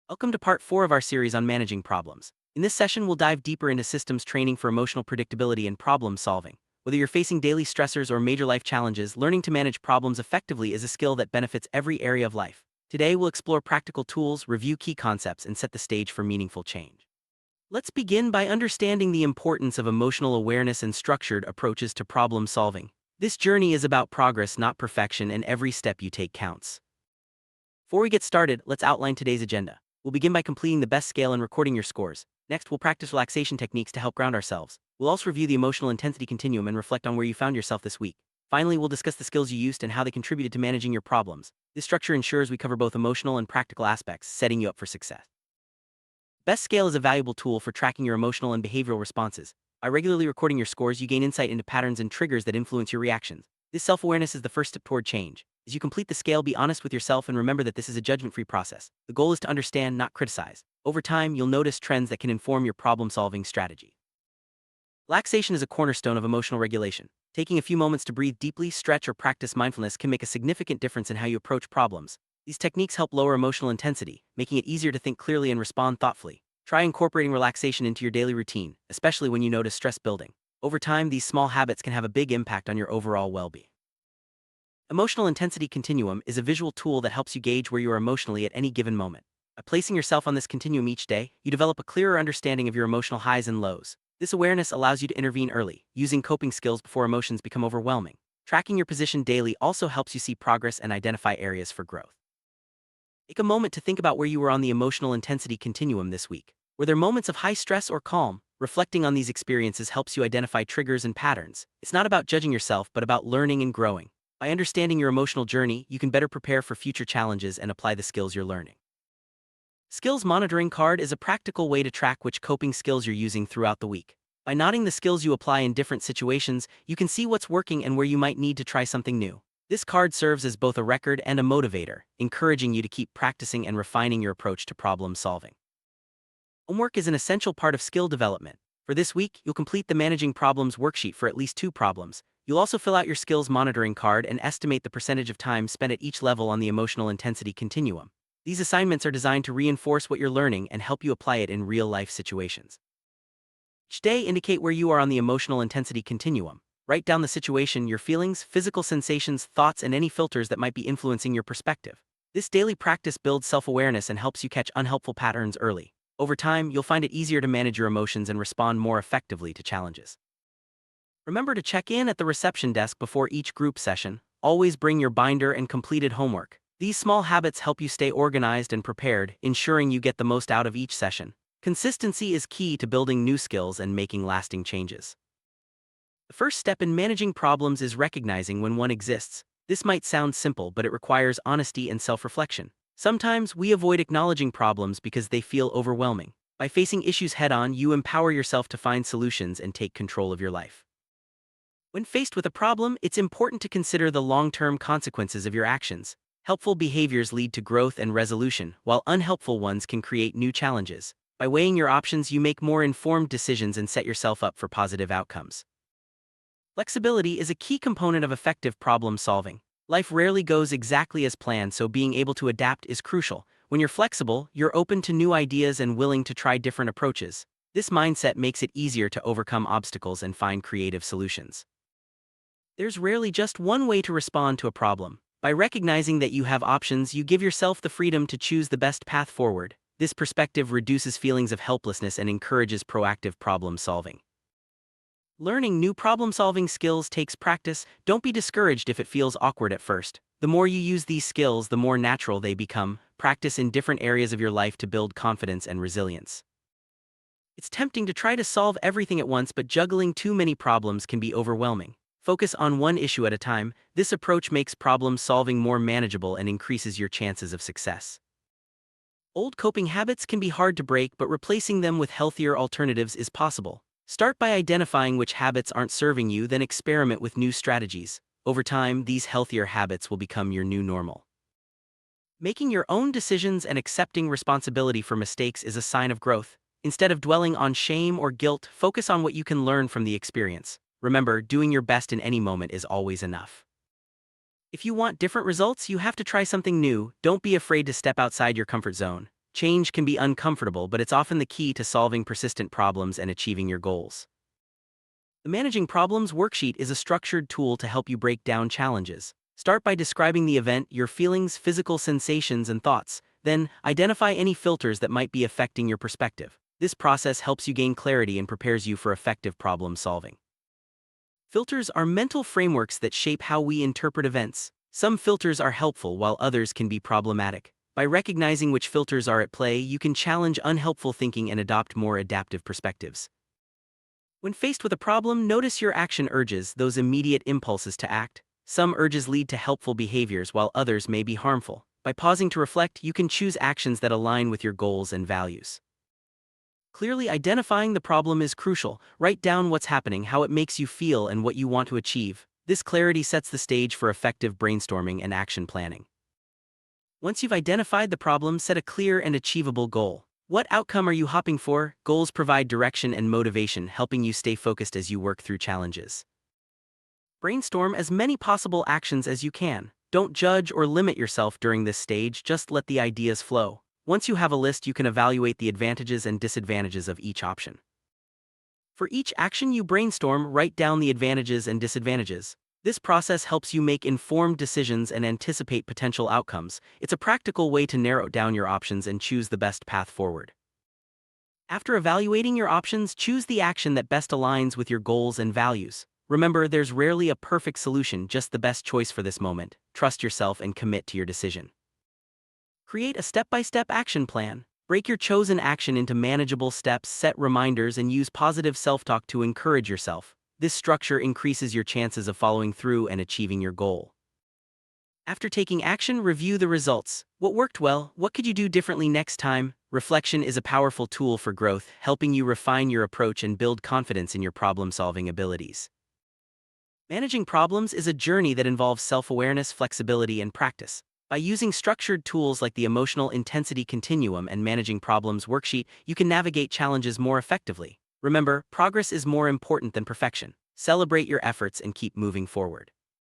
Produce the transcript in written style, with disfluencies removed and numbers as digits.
Welcome to part 4 of our series on managing problems. In this session, we'll dive deeper into systems training for emotional predictability and problem solving. Whether you're facing daily stressors or major life challenges, learning to manage problems effectively is a skill that benefits every area of life. Today, we'll explore practical tools, review key concepts, and set the stage for meaningful change. Let's begin by understanding the importance of emotional awareness and structured approaches to problem solving. This journey is about progress, not perfection, and every step you take counts. Before we get started, let's outline today's agenda. We'll begin by completing the best scale and recording your scores. Next, we'll practice relaxation techniques to help ground ourselves. We'll also review the emotional intensity continuum and reflect on where you found yourself this week. Finally, we'll discuss the skills you used and how they contributed to managing your problems. This structure ensures we cover both emotional and practical aspects, setting you up for success. Best Scale is a valuable tool for tracking your emotional and behavioral responses. By regularly recording your scores, you gain insight into patterns and triggers that influence your reactions. This self-awareness is the first step toward change. As you complete the scale, be honest with yourself and remember that this is a judgment-free process. The goal is to understand, not criticize. Over time, you'll notice trends that can inform your problem-solving strategy. Relaxation is a cornerstone of emotional regulation. Taking a few moments to breathe deeply, stretch, or practice mindfulness can make a significant difference in how you approach problems. These techniques help lower emotional intensity, making it easier to think clearly and respond thoughtfully. Try incorporating relaxation into your daily routine, especially when you notice stress building. Over time, these small habits can have a big impact on your overall well-being. Emotional Intensity Continuum is a visual tool that helps you gauge where you are emotionally at any given moment. By placing yourself on this continuum each day, you develop a clearer understanding of your emotional highs and lows. This awareness allows you to intervene early, using coping skills before emotions become overwhelming. Tracking your position daily also helps you see progress and identify areas for growth. Take a moment to think about where you were on the emotional intensity continuum this week. Were there moments of high stress or calm? Reflecting on these experiences helps you identify triggers and patterns. It's not about judging yourself, but about learning and growing. By understanding your emotional journey, you can better prepare for future challenges and apply the skills you're learning. Skills Monitoring Card is a practical way to track which coping skills you're using throughout the week. By noting the skills you apply in different situations, you can see what's working and where you might need to try something new. This card serves as both a record and a motivator, encouraging you to keep practicing and refining your approach to problem solving. Homework is an essential part of skill development. For this week, you'll complete the Managing Problems worksheet for at least 2 problems. You'll also fill out your skills monitoring card and estimate the percentage of time spent at each level on the emotional intensity continuum. These assignments are designed to reinforce what you're learning and help you apply it in real-life situations. Each day, indicate where you are on the emotional intensity continuum. Write down the situation, your feelings, physical sensations, thoughts, and any filters that might be influencing your perspective. This daily practice builds self-awareness and helps you catch unhelpful patterns early. Over time, you'll find it easier to manage your emotions and respond more effectively to challenges. Remember to check in at the reception desk before each group session. Always bring your binder and completed homework. These small habits help you stay organized and prepared, ensuring you get the most out of each session. Consistency is key to building new skills and making lasting changes. The first step in managing problems is recognizing when one exists. This might sound simple, but it requires honesty and self-reflection. Sometimes we avoid acknowledging problems because they feel overwhelming. By facing issues head-on, you empower yourself to find solutions and take control of your life. When faced with a problem, it's important to consider the long-term consequences of your actions. Helpful behaviors lead to growth and resolution, while unhelpful ones can create new challenges. By weighing your options, you make more informed decisions and set yourself up for positive outcomes. Flexibility is a key component of effective problem solving. Life rarely goes exactly as planned, so being able to adapt is crucial. When you're flexible, you're open to new ideas and willing to try different approaches. This mindset makes it easier to overcome obstacles and find creative solutions. There's rarely just one way to respond to a problem. By recognizing that you have options, you give yourself the freedom to choose the best path forward. This perspective reduces feelings of helplessness and encourages proactive problem solving. Learning new problem-solving skills takes practice. Don't be discouraged if it feels awkward at first. The more you use these skills, the more natural they become. Practice in different areas of your life to build confidence and resilience. It's tempting to try to solve everything at once, but juggling too many problems can be overwhelming. Focus on one issue at a time. This approach makes problem solving more manageable and increases your chances of success. Old coping habits can be hard to break, but replacing them with healthier alternatives is possible. Start by identifying which habits aren't serving you, then experiment with new strategies. Over time, these healthier habits will become your new normal. Making your own decisions and accepting responsibility for mistakes is a sign of growth. Instead of dwelling on shame or guilt, focus on what you can learn from the experience. Remember, doing your best in any moment is always enough. If you want different results, you have to try something new. Don't be afraid to step outside your comfort zone. Change can be uncomfortable, but it's often the key to solving persistent problems and achieving your goals. The Managing Problems worksheet is a structured tool to help you break down challenges. Start by describing the event, your feelings, physical sensations, and thoughts. Then, identify any filters that might be affecting your perspective. This process helps you gain clarity and prepares you for effective problem solving. Filters are mental frameworks that shape how we interpret events. Some filters are helpful while others can be problematic. By recognizing which filters are at play, you can challenge unhelpful thinking and adopt more adaptive perspectives. When faced with a problem, notice your action urges, those immediate impulses to act. Some urges lead to helpful behaviors while others may be harmful. By pausing to reflect, you can choose actions that align with your goals and values. Clearly identifying the problem is crucial. Write down what's happening, how it makes you feel, and what you want to achieve. This clarity sets the stage for effective brainstorming and action planning. Once you've identified the problem, set a clear and achievable goal. What outcome are you hoping for? Goals provide direction and motivation, helping you stay focused as you work through challenges. Brainstorm as many possible actions as you can. Don't judge or limit yourself during this stage, just let the ideas flow. Once you have a list, you can evaluate the advantages and disadvantages of each option. For each action you brainstorm, write down the advantages and disadvantages. This process helps you make informed decisions and anticipate potential outcomes. It's a practical way to narrow down your options and choose the best path forward. After evaluating your options, choose the action that best aligns with your goals and values. Remember, there's rarely a perfect solution, just the best choice for this moment. Trust yourself and commit to your decision. Create a step-by-step action plan. Break your chosen action into manageable steps, set reminders, and use positive self-talk to encourage yourself. This structure increases your chances of following through and achieving your goal. After taking action, review the results. What worked well? What could you do differently next time? Reflection is a powerful tool for growth, helping you refine your approach and build confidence in your problem-solving abilities. Managing problems is a journey that involves self-awareness, flexibility, and practice. By using structured tools like the Emotional Intensity Continuum and Managing Problems worksheet, you can navigate challenges more effectively. Remember, progress is more important than perfection. Celebrate your efforts and keep moving forward.